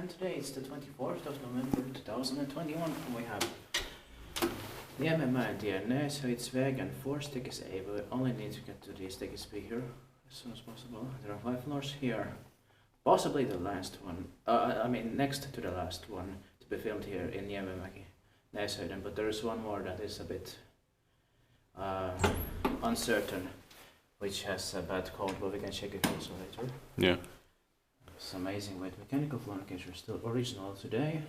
and today it's the 24th of November 2021 we have Niemenmäentie, Näshöjdsvägen, 4 sticks A. We only need to get to the sticks B here as soon as possible. There are 5 floors here, possibly the last one, I mean next to the last one to be filmed here in Niemenmäki, Näshöjden, but there is one more that is a bit uncertain, which has a bad code, but we can check it also later. Yeah. It's amazing with mechanical floor are still original today.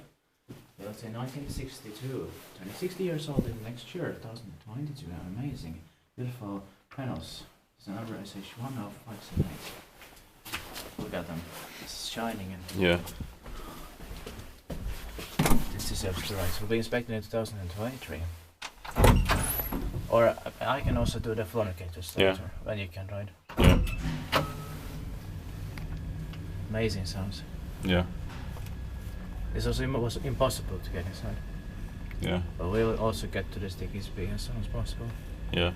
Built in 1962. 60 years old in next year, 2022. Amazing. Beautiful panels. It's an average H1 of 578. Look at them. It's shining and Yeah. this deserves the right. We'll be inspecting in 2023. Or I can also do the floor indicators later when you can ride. Yeah. Amazing sounds. Yeah. This also was impossible to get inside. Yeah. But we will also get to the stickies B as soon as possible. Yeah.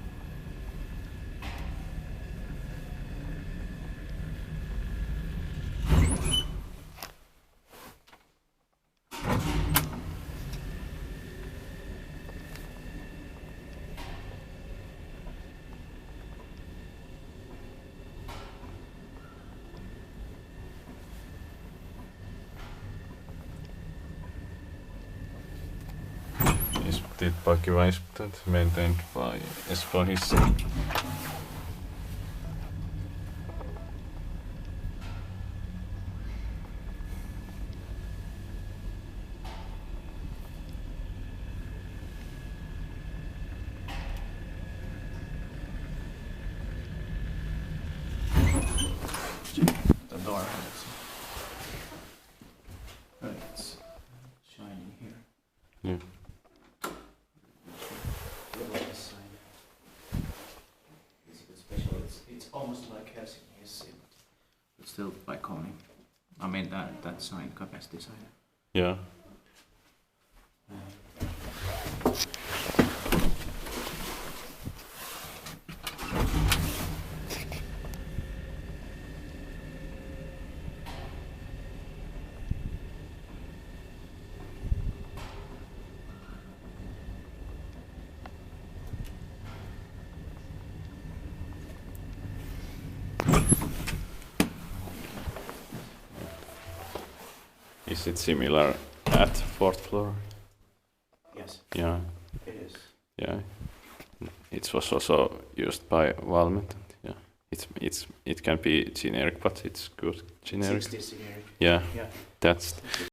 Inspected by Kiva Inspected, maintained by Espoo Helsinki. The door. Right, it's shining here. Yeah. It's almost like Helsinki, but still by Kone. I mean that sign, capacity sign. Yeah. Is it similar at 4th floor? Yes, Yeah. it is. Yeah. It was also used by Valmet. Yeah. It can be generic, but it's good generic. 60 generic. Yeah. Yeah. That's